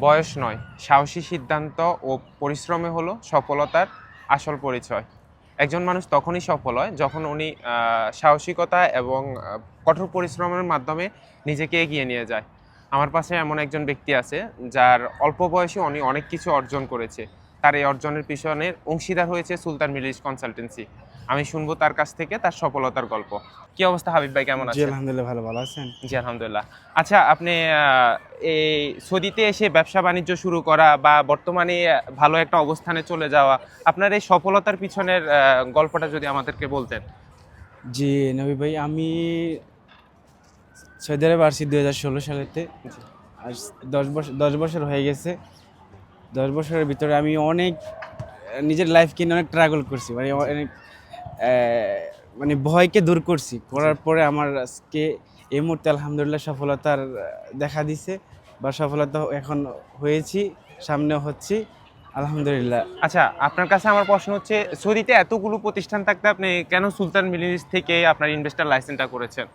বয়স নয়, সাহসী সিদ্ধান্ত ও পরিশ্রমে হলো সফলতার আসল পরিচয়। একজন মানুষ তখনই সফল হয় যখন উনি সাহসিকতা এবং কঠোর পরিশ্রমের মাধ্যমে নিজেকে এগিয়ে নিয়ে যায়। আমার পাশে এমন একজন ব্যক্তি আছে যার অল্প বয়সে উনি অনেক কিছু অর্জন করেছে। তার এই অর্জনের পিছনের অংশীদার হয়েছে সুলতান মিডল ইস্ট কনসালটেন্সি। আমি শুনবো তার কাছ থেকে তার সফলতার গল্প। কি অবস্থা হাবিব ভাই, কেমন জি আছেন? আলহামদুলিল্লাহ, ভালো আছেন? জি আলহামদুলিল্লাহ। আচ্ছা, আপনি এই সৌদিতে এসে ব্যবসা বাণিজ্য শুরু করা বা বর্তমানে ভালো একটা অবস্থানে চলে যাওয়া, আপনার এই সফলতার পিছনের গল্পটা যদি আমাদেরকে বলতেন। জি নবী ভাই, আমি সৌদি আরবে আসছি 2016 সালেতে। জি। আর 10 বছর হয়ে গেছে। 10 বছরের ভিতরে আমি অনেক নিজের লাইফকে নিয়ে অনেক ট্রাগল করছি, মানে অনেক মানে ভয়কে দূর করছি। করার পরে আমার আজকে এই মুহূর্তে আলহামদুলিল্লাহ সফলতার দেখা দিছে, বা সফলতা এখন হয়েছি, সামনে হচ্ছি আলহামদুলিল্লাহ। আচ্ছা, আপনার কাছে আমার প্রশ্ন হচ্ছে, সৌদিতে এতগুলো প্রতিষ্ঠান থাকতে আপনি কেন সুলতান মিডল ইস্ট থেকে আপনার ইনভেস্টর লাইসেন্সটা করেছেন?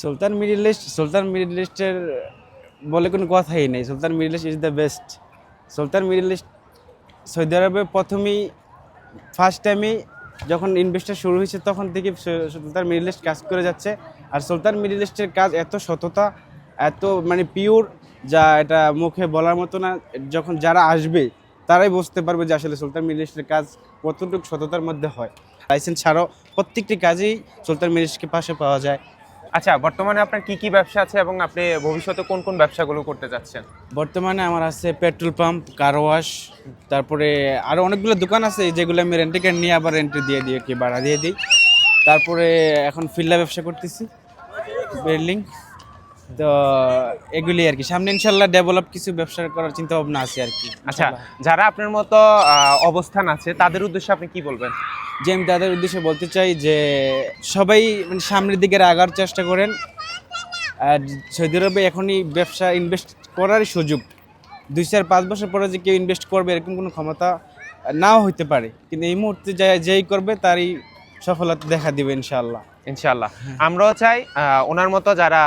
সুলতান মিডল ইস্টের বলে কোনো কথাই নেই। সুলতান Middle East is the best. সুলতান মিডল ইস্ট সৌদি আরবে প্রথমেই ফার্স্ট টাইমেই যখন ইনভেস্টর শুরু হয়েছে তখন থেকে সুলতান মিডল ইস্ট কাজ করে যাচ্ছে। আর সুলতান মিডল ইস্টের কাজ এত সততা, এত মানে পিওর, যা এটা মুখে বলার মতো না। যখন যারা আসবে তারাই বুঝতে পারবে যে আসলে সুলতান মিডল ইস্টের কাজ কতটুকু সততার মধ্যে হয়। লাইসেন্স ছাড়াও প্রত্যেকটি কাজেই সুলতান মিডল ইস্টকে পাশে পাওয়া যায়। আচ্ছা, বর্তমানে আপনার কি কি ব্যবসা আছে এবং আপনি ভবিষ্যতে কোন কোন ব্যবসাগুলো করতে যাচ্ছেন? বর্তমানে আমার আছে পেট্রোল পাম্প, কার ওয়াশ, তারপরে আরও অনেকগুলো দোকান আছে যেগুলো আমি রেন্টে কার্ড নিয়ে আবার রেন্টে দিয়ে দিই, কি ভাড়া দিয়ে দিই। তারপরে এখন ফিল্ডা ব্যবসা করতেছি, বিল্ডিং। তো এগুলি আর কি, সামনে ইনশাল্লাহ ডেভেলপ কিছু ব্যবসা করার চিন্তা ভাবনা আছে আর কি। আচ্ছা, যারা আপনার মতো অবস্থান আছে তাদের উদ্দেশ্যে আপনি কি বলবেন? যে আমি তাদের উদ্দেশ্যে বলতে চাই যে সবাই মানে সামনের দিকে আগার চেষ্টা করেন। আর সৌদি আরবে এখনই ব্যবসা ইনভেস্ট করার সুযোগ। 2-4-5 বছর পরে যে কেউ ইনভেস্ট করবে এরকম কোনো ক্ষমতা নাও হইতে পারে, কিন্তু এই মুহূর্তে যেই করবে তারই সফলতা দেখা দিবে ইনশাআল্লাহ। ইনশাআল্লাহ। আমরাও চাই ওনার মতো যারা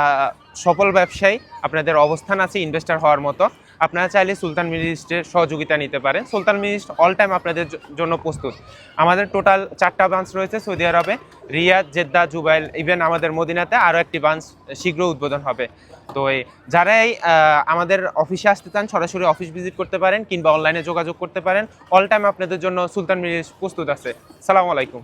সফল ব্যবসায়ী, আপনাদের অবস্থান আছে ইনভেস্টর হওয়ার মতো, আপনারা চাইলে সুলতান মিডল ইস্টের সহযোগিতা নিতে পারেন। সুলতান মিডল ইস্ট অল টাইম আপনাদের জন্য প্রস্তুত। আমাদের টোটাল 4টা ব্রাঞ্চ রয়েছে সৌদি আরবে, রিয়াদ, জেদ্দা, জুবাইল, ইভেন আমাদের মদিনাতে আরও একটি ব্রাঞ্চ শীঘ্র উদ্বোধন হবে। তো যারাই আমাদের অফিসে আসতে চান সরাসরি অফিস ভিজিট করতে পারেন কিংবা অনলাইনে যোগাযোগ করতে পারেন। অল টাইম আপনাদের জন্য সুলতান মিডল ইস্ট প্রস্তুত আছে। সালামু আলাইকুম।